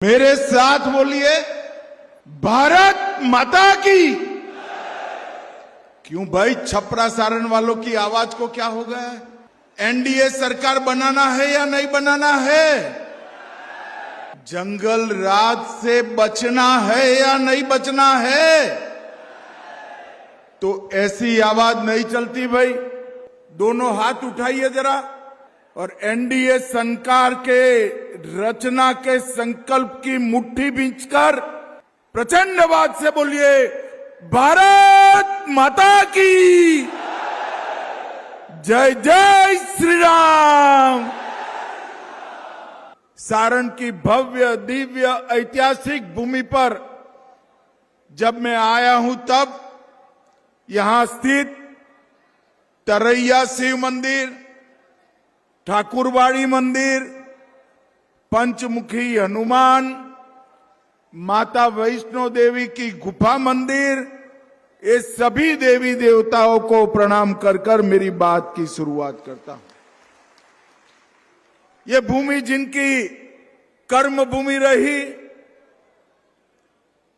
मेरे साथ बोलिए, भारत माता की। क्यों भाई, छपरा सारण वालों की आवाज को क्या हो गया है? एनडीए सरकार बनाना है या नहीं बनाना है? जंगल राज से बचना है या नहीं बचना है? तो ऐसी आवाज नहीं चलती भाई। दोनों हाथ उठाइए जरा और एनडीए सरकार के रचना के संकल्प की मुट्ठी बींचकर प्रचंड आवाज से बोलिए, भारत माता की जय जय श्री राम। सारण की भव्य दिव्य ऐतिहासिक भूमि पर जब मैं आया हूं तब यहां स्थित तरैया शिव मंदिर, ठाकुरबाड़ी मंदिर, पंचमुखी हनुमान, माता वैष्णो देवी की गुफा मंदिर, ये सभी देवी देवताओं को प्रणाम कर कर मेरी बात की शुरुआत करता हूं। ये भूमि जिनकी कर्म भूमि रही,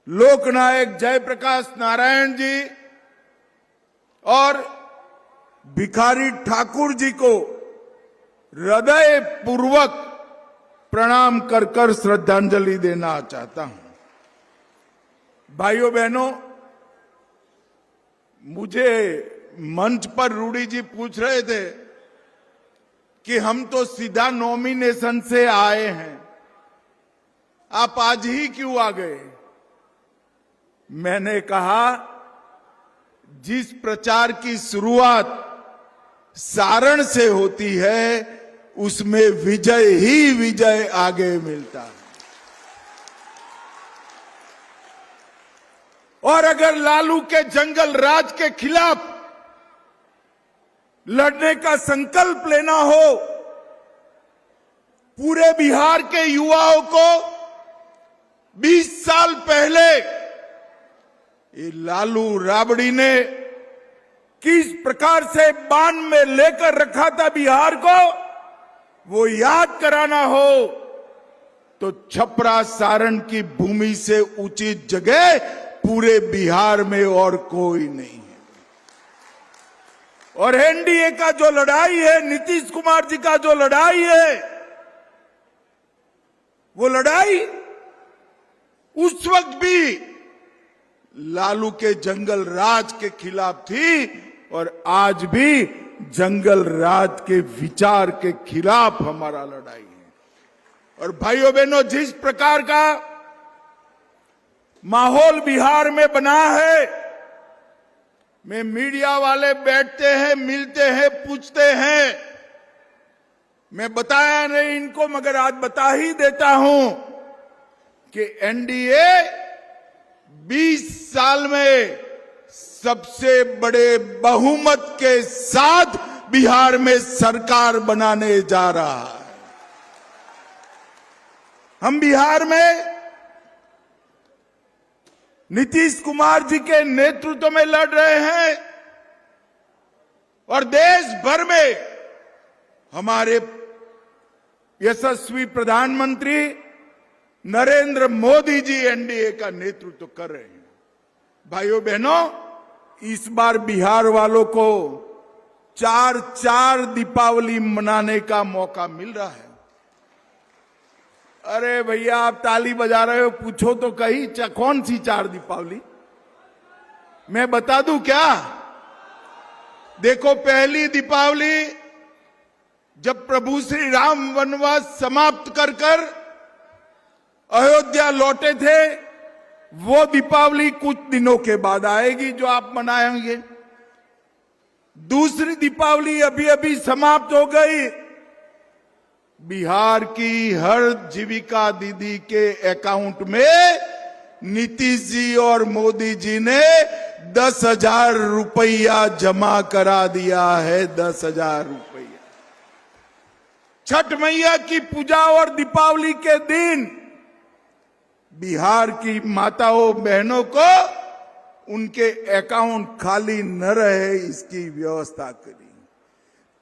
लोकनायक जयप्रकाश नारायण जी और भिखारी ठाकुर जी को हृदय पूर्वक प्रणाम कर कर श्रद्धांजलि देना चाहता हूं। भाइयों बहनों, मुझे मंच पर रूडी जी पूछ रहे थे कि हम तो सीधा नॉमिनेशन से आए हैं, आप आज ही क्यों आ गए? मैंने कहा, जिस प्रचार की शुरुआत सारण से होती है उसमें विजय ही विजय आगे मिलता है। और अगर लालू के जंगल राज के खिलाफ लड़ने का संकल्प लेना हो, पूरे बिहार के युवाओं को 20 साल पहले ये लालू राबड़ी ने किस प्रकार से बांध में लेकर रखा था बिहार को, वो याद कराना हो तो छपरा सारण की भूमि से उचित जगह पूरे बिहार में और कोई नहीं है। और एनडीए का जो लड़ाई है, नीतीश कुमार जी का जो लड़ाई है, वो लड़ाई उस वक्त भी लालू के जंगल राज के खिलाफ थी और आज भी जंगल राज के विचार के खिलाफ हमारा लड़ाई है। और भाइयों बहनों, जिस प्रकार का माहौल बिहार में बना है, में मीडिया वाले बैठते हैं, मिलते हैं, पूछते हैं, मैं बताया नहीं इनको मगर आज बता ही देता हूं कि एनडीए 20 साल में सबसे बड़े बहुमत के साथ बिहार में सरकार बनाने जा रहा है। हम बिहार में नीतीश कुमार जी के नेतृत्व में लड़ रहे हैं और देश भर में हमारे यशस्वी प्रधानमंत्री नरेंद्र मोदी जी एनडीए का नेतृत्व कर रहे हैं। भाइयों बहनों, इस बार बिहार वालों को 4 दीपावली मनाने का मौका मिल रहा है। अरे भैया, आप ताली बजा रहे हो, पूछो तो कहीं कौन सी 4 दीपावली? मैं बता दूं क्या? देखो, पहली दीपावली जब प्रभु श्री राम वनवास समाप्त कर कर अयोध्या लौटे थे, वो दीपावली कुछ दिनों के बाद आएगी जो आप मनाएंगे। दूसरी दीपावली अभी अभी समाप्त हो गई। बिहार की हर जीविका दीदी के अकाउंट में नीतीश जी और मोदी जी ने 10,000 रुपया जमा करा दिया है। 10,000 रुपया। छठ मैया की पूजा और दीपावली के दिन बिहार की माताओं बहनों को उनके अकाउंट खाली न रहे, इसकी व्यवस्था करी।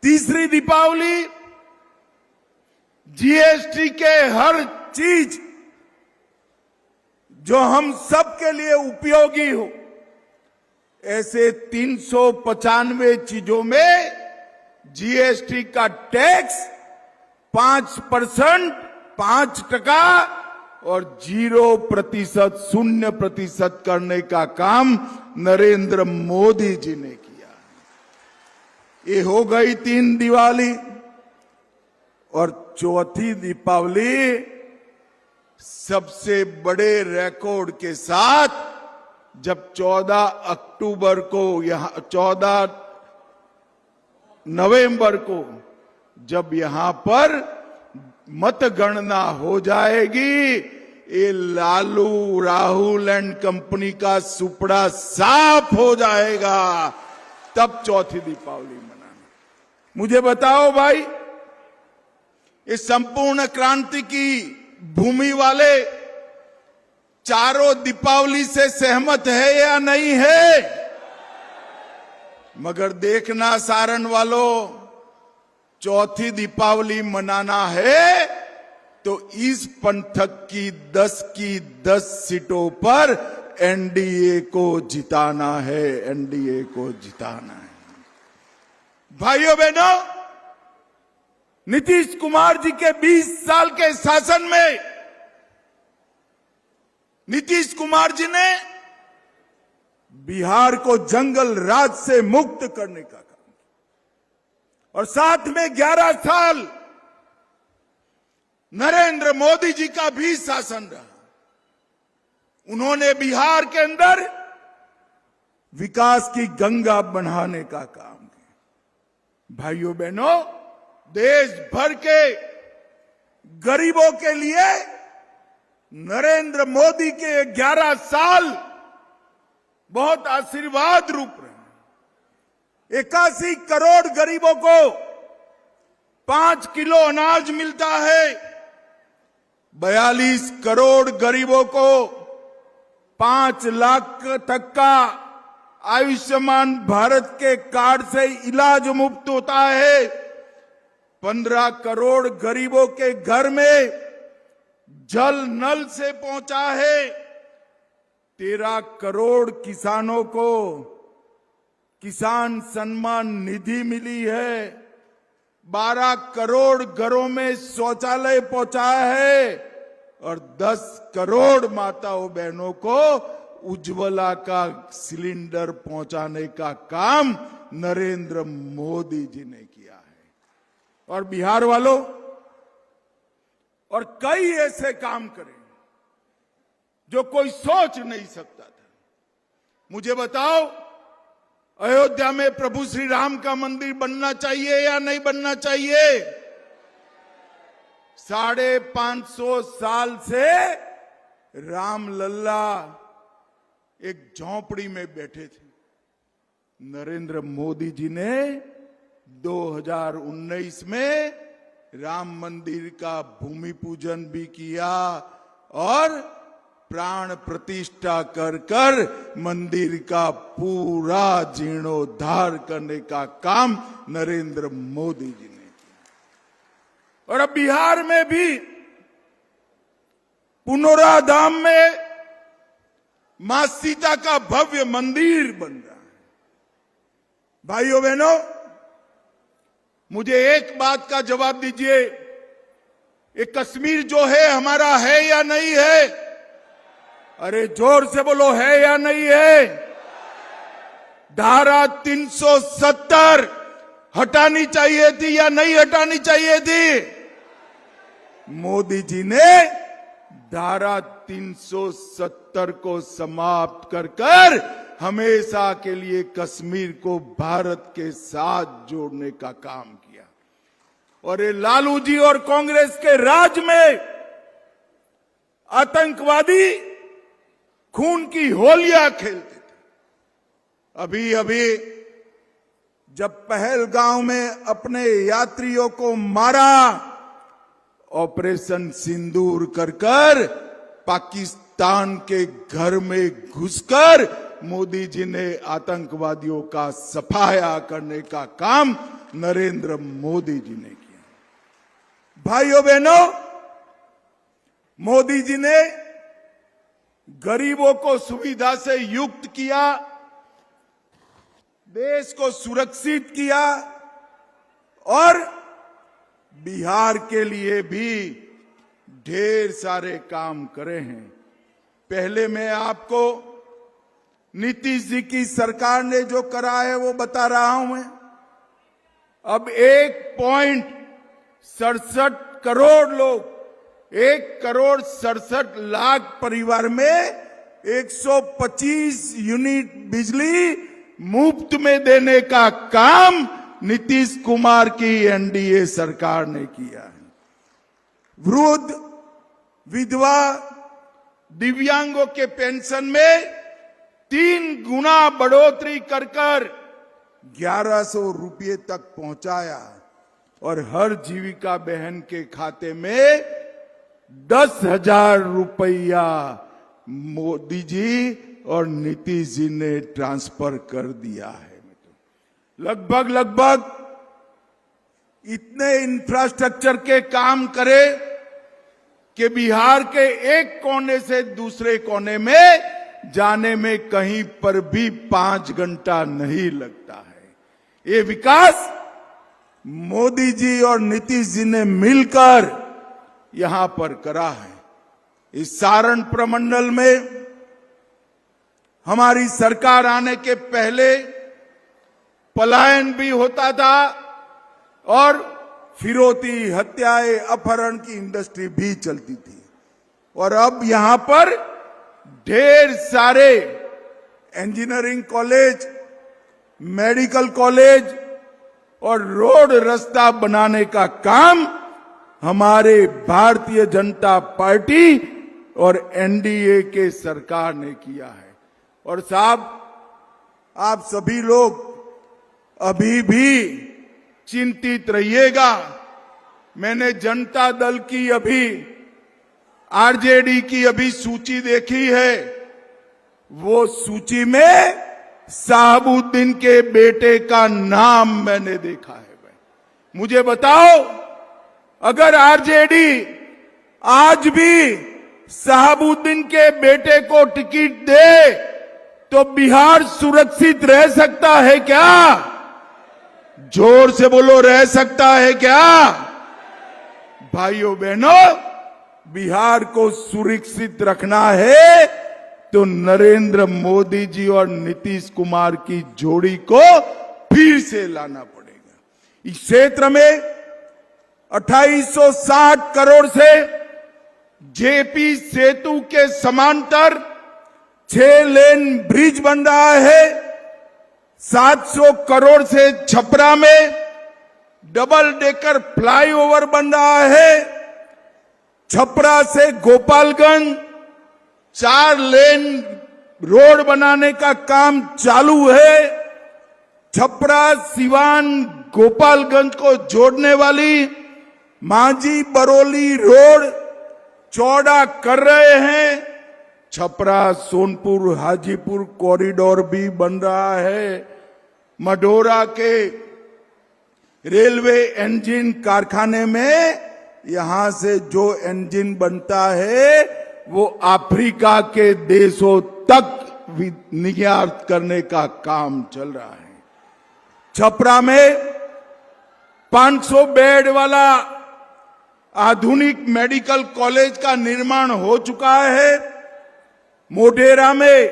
तीसरी दीपावली जीएसटी के हर चीज जो हम सब के लिए उपयोगी हो, ऐसे 395 चीजों में जीएसटी का टैक्स 5%, 5% और 0%, 0% करने का काम नरेंद्र मोदी जी ने किया। ये हो गई 3 दिवाली। और चौथी दीपावली सबसे बड़े रिकॉर्ड के साथ, जब 14 अक्टूबर को, यहां 14 नवंबर को जब यहां पर मतगणना हो जाएगी, ये लालू राहुल एंड कंपनी का सुपड़ा साफ हो जाएगा, तब चौथी दीपावली मनाना। मुझे बताओ भाई, इस संपूर्ण क्रांति की भूमि वाले चारों दीपावली से सहमत है या नहीं है? मगर देखना सारण वालों, चौथी दीपावली मनाना है तो इस पंथक की 10 सीटों पर एनडीए को जिताना है, एनडीए को जिताना है। भाइयों बहनों, नीतीश कुमार जी के 20 साल के शासन में नीतीश कुमार जी ने बिहार को जंगल राज से मुक्त करने का काम, और साथ में 11 साल नरेंद्र मोदी जी का भी शासन रहा। उन्होंने बिहार के अंदर विकास की गंगा बढ़ाने का काम किया। भाइयों बहनों, देश भर के गरीबों के लिए नरेंद्र मोदी के 11 साल बहुत आशीर्वाद रूप रहे। 81 करोड़ गरीबों को 5 किलो अनाज मिलता है। 42 करोड़ गरीबों को 5 लाख तक का आयुष्मान भारत के कार्ड से इलाज मुफ्त होता है। 15 करोड़ गरीबों के घर में जल नल से पहुंचा है। 13 करोड़ किसानों को किसान सम्मान निधि मिली है। 12 करोड़ घरों में शौचालय पहुंचा है और 10 करोड़ माताओं बहनों को उज्ज्वला का सिलेंडर पहुंचाने का काम नरेंद्र मोदी जी ने किया है। और बिहार वालों, और कई ऐसे काम करें जो कोई सोच नहीं सकता था। मुझे बताओ, अयोध्या में प्रभु श्री राम का मंदिर बनना चाहिए या नहीं बनना चाहिए? 550 साल से राम लल्ला एक झोंपड़ी में बैठे थे। नरेंद्र मोदी जी ने 2019 में राम मंदिर का भूमि पूजन भी किया और प्राण प्रतिष्ठा कर मंदिर का पूरा जीर्णोद्धार करने का काम नरेंद्र मोदी जी ने किया। और अब बिहार में भी पुनौरा धाम में मां सीता का भव्य मंदिर बन रहा है। भाइयों बहनों, मुझे एक बात का जवाब दीजिए, ये कश्मीर जो है हमारा है या नहीं है? अरे जोर से बोलो, है या नहीं है? धारा 370 हटानी चाहिए थी या नहीं हटानी चाहिए थी? मोदी जी ने धारा 370 को समाप्त कर हमेशा के लिए कश्मीर को भारत के साथ जोड़ने का काम किया। और ये लालू जी और कांग्रेस के राज में आतंकवादी खून की होलियां खेलते थे। अभी अभी जब पहलगांव में अपने यात्रियों को मारा, ऑपरेशन सिंदूर कर पाकिस्तान के घर में घुसकर मोदी जी ने आतंकवादियों का सफाया करने का काम नरेंद्र मोदी जी ने किया। भाइयों बहनों, मोदी जी ने गरीबों को सुविधा से युक्त किया, देश को सुरक्षित किया और बिहार के लिए भी ढेर सारे काम करे हैं। पहले मैं आपको नीतीश जी की सरकार ने जो करा है वो बता रहा हूं मैं। अब 1.67 करोड़ लोग, 1,67,00,000 परिवार में 125 यूनिट बिजली मुफ्त में देने का काम नीतीश कुमार की एनडीए सरकार ने किया है। वृद्ध, विधवा, दिव्यांगों के पेंशन में 3 गुना बढ़ोतरी कर 1100 रुपये तक पहुंचाया और हर जीविका बहन के खाते में 10,000 रुपया मोदी जी और नीतीश जी ने ट्रांसफर कर दिया है। लगभग इतने इंफ्रास्ट्रक्चर के काम करे कि बिहार के एक कोने से दूसरे कोने में जाने में कहीं पर भी 5 घंटा नहीं लगता है। ये विकास मोदी जी और नीतीश जी ने मिलकर यहां पर करा है। इस सारण प्रमंडल में हमारी सरकार आने के पहले पलायन भी होता था और फिरौती, हत्याएं, अपहरण की इंडस्ट्री भी चलती थी। और अब यहां पर ढेर सारे इंजीनियरिंग कॉलेज, मेडिकल कॉलेज और रोड रास्ता बनाने का काम हमारे भारतीय जनता पार्टी और एनडीए के सरकार ने किया है। और साहब, आप सभी लोग अभी भी चिंतित रहिएगा। मैंने जनता दल की अभी, आरजेडी की अभी सूची देखी है। वो सूची में शहाबुद्दीन के बेटे का नाम मैंने देखा है। मुझे बताओ, अगर आरजेडी आज भी शहाबुद्दीन के बेटे को टिकट दे तो बिहार सुरक्षित रह सकता है क्या? जोर से बोलो, रह सकता है क्या? भाइयों बहनों, बिहार को सुरक्षित रखना है तो नरेंद्र मोदी जी और नीतीश कुमार की जोड़ी को फिर से लाना पड़ेगा। इस क्षेत्र में 2860 करोड़ से जेपी सेतु के समांतर 6 लेन ब्रिज बन रहा है। 700 करोड़ से छपरा में डबल डेकर फ्लाईओवर बन रहा है। छपरा से गोपालगंज 4 लेन रोड बनाने का काम चालू है। छपरा, सिवान, गोपालगंज को जोड़ने वाली मांझी बरौली रोड चौड़ा कर रहे हैं। छपरा, सोनपुर, हाजीपुर कॉरिडोर भी बन रहा है। मढौरा के रेलवे इंजन कारखाने में यहां से जो इंजन बनता है वो अफ्रीका के देशों तक निर्यात करने का काम चल रहा है। छपरा में 500 बेड वाला आधुनिक मेडिकल कॉलेज का निर्माण हो चुका है। मोढेरा में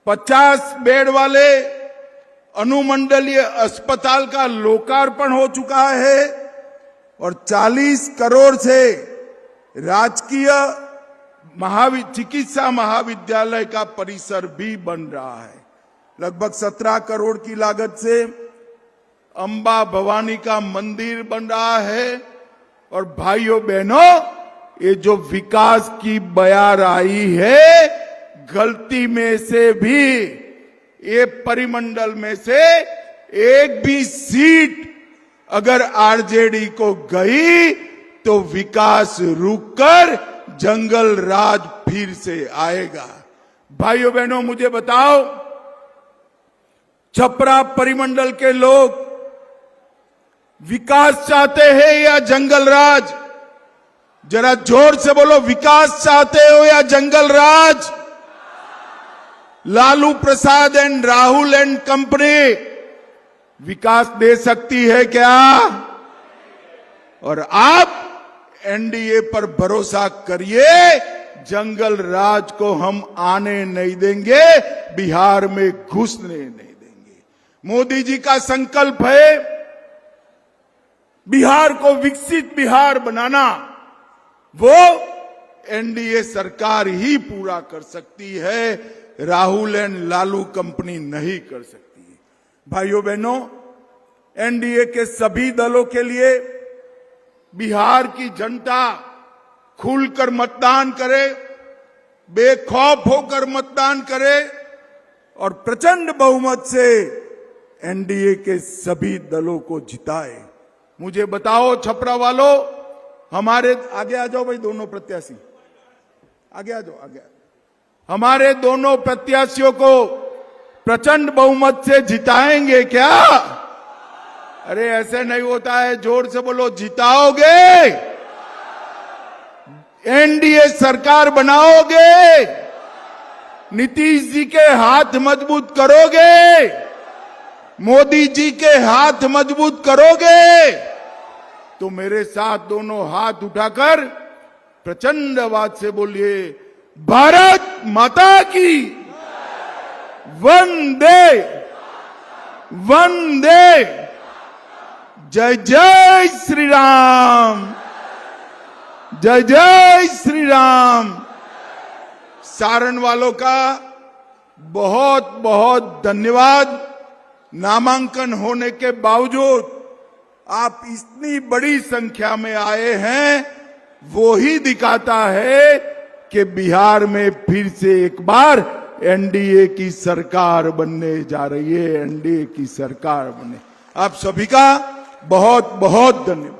50 बेड वाले अनुमंडलीय अस्पताल का लोकार्पण हो चुका है और 40 करोड़ से राजकीय चिकित्सा महाविद्यालय का परिसर भी बन रहा है। लगभग 17 करोड़ की लागत से अंबा भवानी का मंदिर बन रहा है। और भाइयों बहनों, ये जो विकास की बयार आई है, गलती में से भी ये परिमंडल में से एक भी सीट अगर आरजेडी को गई तो विकास रुककर जंगल राज फिर से आएगा। भाइयों बहनों, मुझे बताओ, छपरा परिमंडल के लोग विकास चाहते हैं या जंगल राज? जरा जोर से बोलो, विकास चाहते हो या जंगल राज? Lalu Prasad and Rahul and company विकास दे सकती है क्या? और आप एनडीए पर भरोसा करिए, जंगल राज को हम आने नहीं देंगे, बिहार में घुसने नहीं देंगे। मोदी जी का संकल्प है बिहार को विकसित बिहार बनाना, वो एनडीए सरकार ही पूरा कर सकती है, राहुल एंड लालू कंपनी नहीं कर सकती है। भाइयों बहनों, एनडीए के सभी दलों के लिए बिहार की जनता खुलकर मतदान करे, बेखौफ होकर मतदान करे और प्रचंड बहुमत से एनडीए के सभी दलों को जिताए। मुझे बताओ छपरा वालों, हमारे आगे आ जाओ भाई, दोनों प्रत्याशी आगे आ जाओ, आगे हमारे दोनों प्रत्याशियों को प्रचंड बहुमत से जिताएंगे क्या? अरे ऐसे नहीं होता है, जोर से बोलो, जिताओगे? एनडीए सरकार बनाओगे? नीतीश जी के हाथ मजबूत करोगे? मोदी जी के हाथ मजबूत करोगे? तो मेरे साथ दोनों हाथ उठाकर प्रचंड आवाज से बोलिए, भारत माता की वंदे वंदे, जय जय श्री राम, जय जय श्री राम। सारण वालों का बहुत बहुत धन्यवाद। नामांकन होने के बावजूद आप इतनी बड़ी संख्या में आए हैं, वो ही दिखाता है कि बिहार में फिर से एक बार एनडीए की सरकार बनने जा रही है, एनडीए की सरकार बने। आप सभी का बहुत बहुत धन्यवाद।